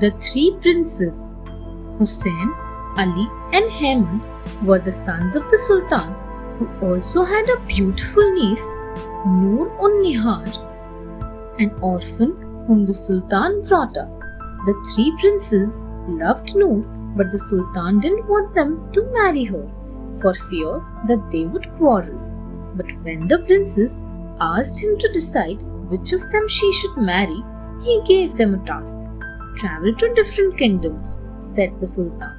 The three princes, Hussain, Ali and Ahmad, were the sons of the Sultan, who also had a beautiful niece, Noor-un-Nihar, an orphan whom the Sultan brought up. The three princes loved Noor, but the Sultan didn't want them to marry her for fear that they would quarrel. But when the princes asked him to decide which of them she should marry, he gave them a task. Travel to different kingdoms, said the Sultan.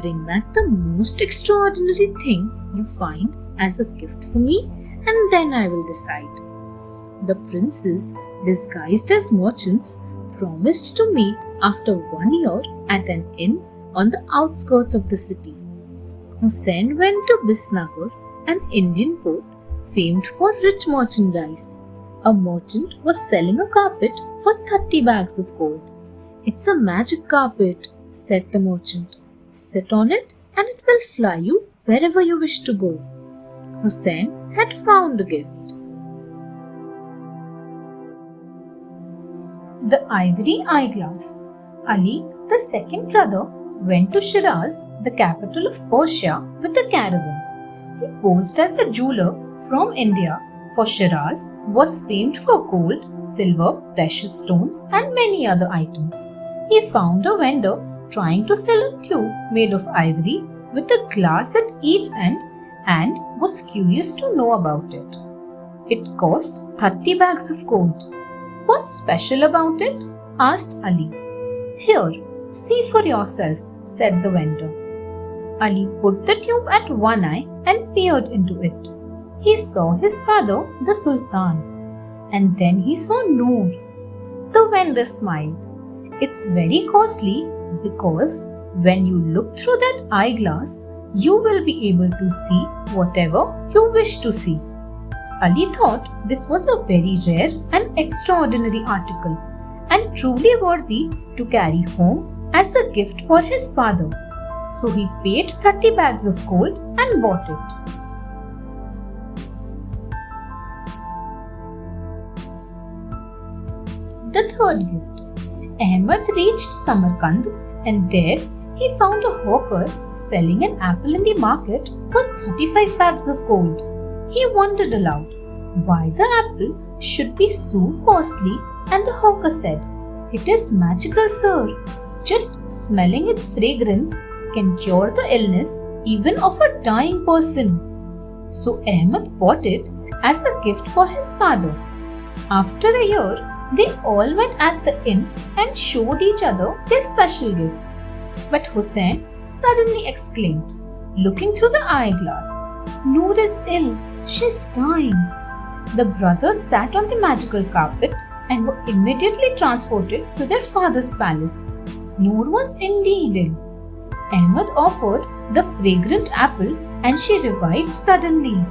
Bring back the most extraordinary thing you find as a gift for me, and then I will decide. The princes, disguised as merchants, promised to meet after 1 year at an inn on the outskirts of the city. Hussain went to Bisnagar, an Indian port famed for rich merchandise. A merchant was selling a carpet for 30 bags of gold. It's a magic carpet, said the merchant. Sit on it and it will fly you wherever you wish to go. Hussain had found a gift. The ivory eyeglass. Ali, the second brother, went to Shiraz, the capital of Persia, with a caravan. He posed as a jeweler from India, for Shiraz was famed for gold, silver, precious stones, and many other items. He found a vendor trying to sell a tube made of ivory with a glass at each end and was curious to know about it. It cost 30 bags of gold. What's special about it? Asked Ali. Here, see for yourself, said the vendor. Ali put the tube at one eye and peered into it. He saw his father, the Sultan, and then he saw Noor. The vendor smiled. It's very costly because when you look through that eyeglass, you will be able to see whatever you wish to see. Ali thought this was a very rare and extraordinary article and truly worthy to carry home as a gift for his father. So he paid 30 bags of gold and bought it. The third gift. Ahmad reached Samarkand and there he found a hawker selling an apple in the market for 35 bags of gold. He wondered aloud why the apple should be so costly, and the hawker said, It is magical, sir. Just smelling its fragrance can cure the illness even of a dying person. So Ahmad bought it as a gift for his father. After a year, they all met at the inn and showed each other their special gifts. But Hussain suddenly exclaimed, looking through the eyeglass, Noor is ill, she's dying. The brothers sat on the magical carpet and were immediately transported to their father's palace. Noor was indeed ill. Ahmad offered the fragrant apple and she revived suddenly.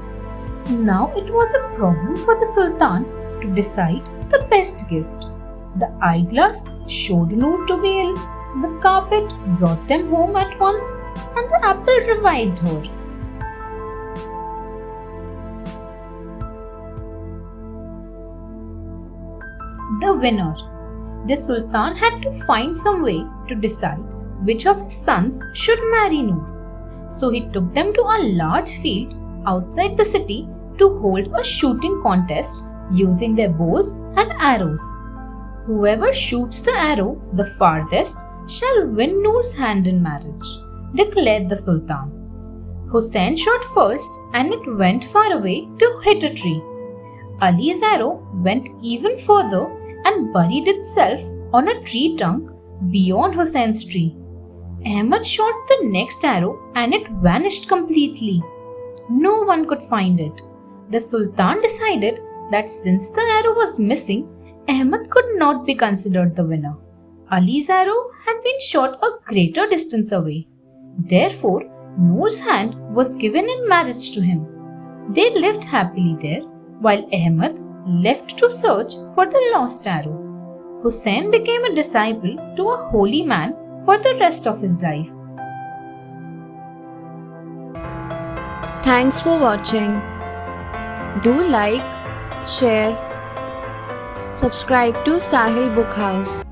Now it was a problem for the Sultan to decide the best gift. The eyeglass showed Noor to be ill, the carpet brought them home at once, and the apple revived her. The winner. The Sultan had to find some way to decide which of his sons should marry Noor. So he took them to a large field outside the city to hold a shooting contest using their bows and arrows. Whoever shoots the arrow the farthest shall win Noor's hand in marriage, declared the Sultan. Hussain shot first and it went far away to hit a tree. Ali's arrow went even further and buried itself on a tree trunk beyond Hussein's tree. Ahmad shot the next arrow and it vanished completely. No one could find it. The Sultan decided that since the arrow was missing, Ahmad could not be considered the winner. Ali's arrow had been shot a greater distance away. Therefore, Noor's hand was given in marriage to him. They lived happily there, while Ahmad left to search for the lost arrow. Hussain became a disciple to a holy man for the rest of his life. Thanks for watching. Do like, share, subscribe to Sahil Book House.